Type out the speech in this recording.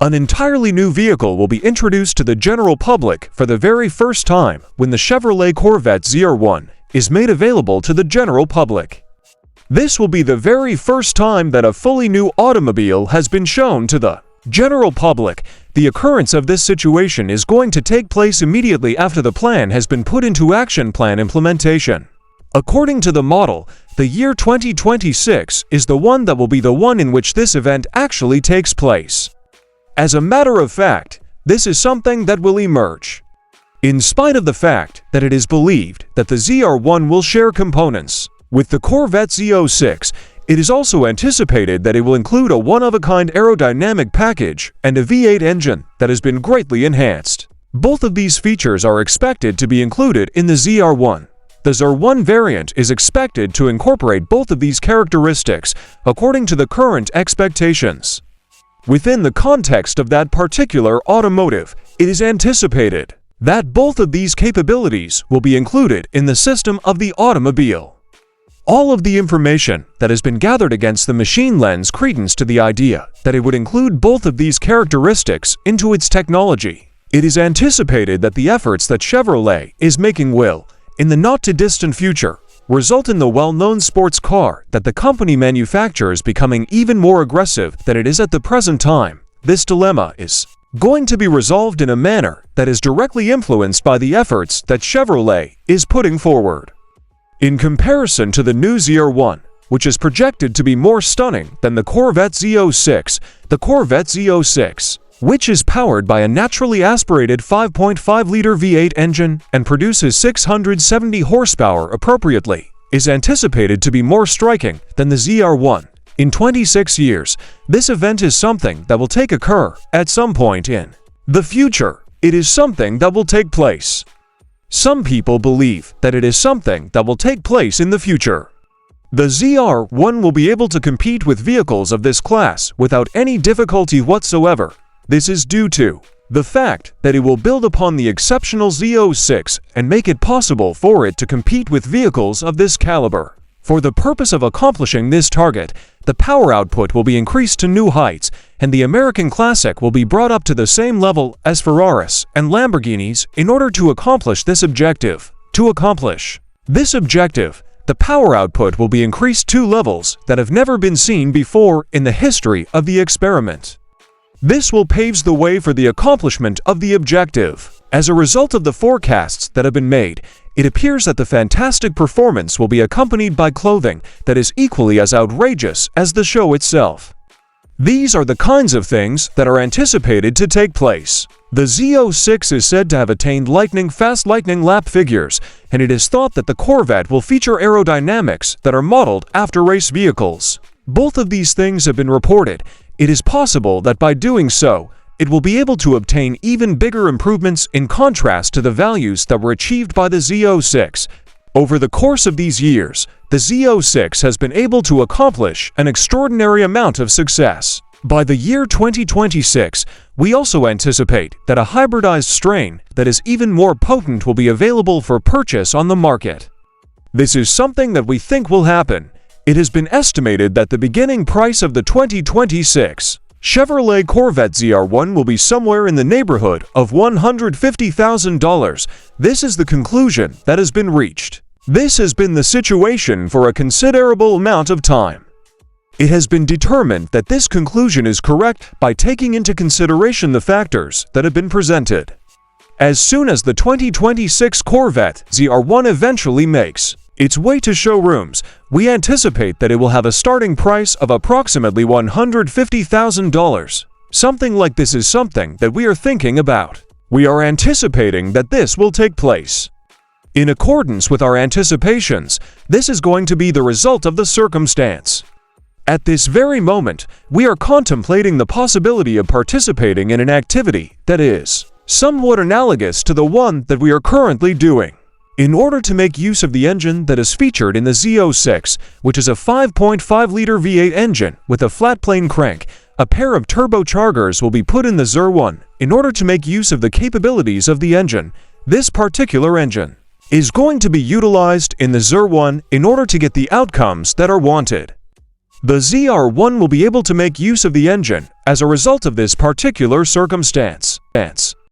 An entirely new vehicle will be introduced to the general public for the very first time when the Chevrolet Corvette ZR1 is made available to the general public. This will be the very first time that a fully new automobile has been shown to the general public. The occurrence of this situation is going to take place immediately after the plan has been put into action plan implementation. According to the model, the year 2026 is the one that will be the one in which this event actually takes place. As a matter of fact, this is something that will emerge. In spite of the fact that it is believed that the ZR1 will share components with the Corvette Z06, it is also anticipated that it will include a one-of-a-kind aerodynamic package and a V8 engine that has been greatly enhanced. Both of these features are expected to be included in the ZR1. The ZR1 variant is expected to incorporate both of these characteristics according to the current expectations. Within the context of that particular automotive, it is anticipated that both of these capabilities will be included in the system of the automobile. All of the information that has been gathered against the machine lends credence to the idea that it would include both of these characteristics into its technology. It is anticipated that the efforts that Chevrolet is making will, in the not-too-distant future, result in the well-known sports car that the company manufactures becoming even more aggressive than it is at the present time. This dilemma is going to be resolved in a manner that is directly influenced by the efforts that Chevrolet is putting forward. In comparison to the new ZR1, which is projected to be more stunning than the Corvette Z06, the Corvette Z06, which is powered by a naturally aspirated 5.5-liter V8 engine and produces 670 horsepower appropriately, is anticipated to be more striking than the ZR1. In 26 years, this event is something that will occur at some point in the future. It is something that will take place. Some people believe that it is something that will take place in the future. The ZR1 will be able to compete with vehicles of this class without any difficulty whatsoever. This is due to the fact that it will build upon the exceptional Z06 and make it possible for it to compete with vehicles of this caliber. For the purpose of accomplishing this target, the power output will be increased to new heights, and the American Classic will be brought up to the same level as Ferraris and Lamborghinis in order to accomplish this objective. To accomplish this objective, the power output will be increased to levels that have never been seen before in the history of the experiment. This will pave the way for the accomplishment of the objective. As a result of the forecasts that have been made, it appears that the fantastic performance will be accompanied by clothing that is equally as outrageous as the show itself. These are the kinds of things that are anticipated to take place. The Z06 is said to have attained fast lightning lap figures, and it is thought that the Corvette will feature aerodynamics that are modeled after race vehicles. Both of these things have been reported. It is possible that by doing so, it will be able to obtain even bigger improvements in contrast to the values that were achieved by the Z06. Over the course of these years, the Z06 has been able to accomplish an extraordinary amount of success. By the year 2026, we also anticipate that a hybridized strain that is even more potent will be available for purchase on the market. This is something that we think will happen. It has been estimated that the beginning price of the 2026 Chevrolet Corvette ZR1 will be somewhere in the neighborhood of $150,000. This is the conclusion that has been reached. This has been the situation for a considerable amount of time. It has been determined that this conclusion is correct by taking into consideration the factors that have been presented. As soon as the 2026 Corvette ZR1 eventually makes its way to showrooms, we anticipate that it will have a starting price of approximately $150,000. Something like this is something that we are thinking about. We are anticipating that this will take place. In accordance with our anticipations, this is going to be the result of the circumstance. At this very moment, we are contemplating the possibility of participating in an activity that is somewhat analogous to the one that we are currently doing. In order to make use of the engine that is featured in the Z06, which is a 5.5-liter V8 engine with a flat-plane crank, a pair of turbochargers will be put in the ZR1 in order to make use of the capabilities of the engine. This particular engine is going to be utilized in the ZR1 in order to get the outcomes that are wanted. The ZR1 will be able to make use of the engine as a result of this particular circumstance.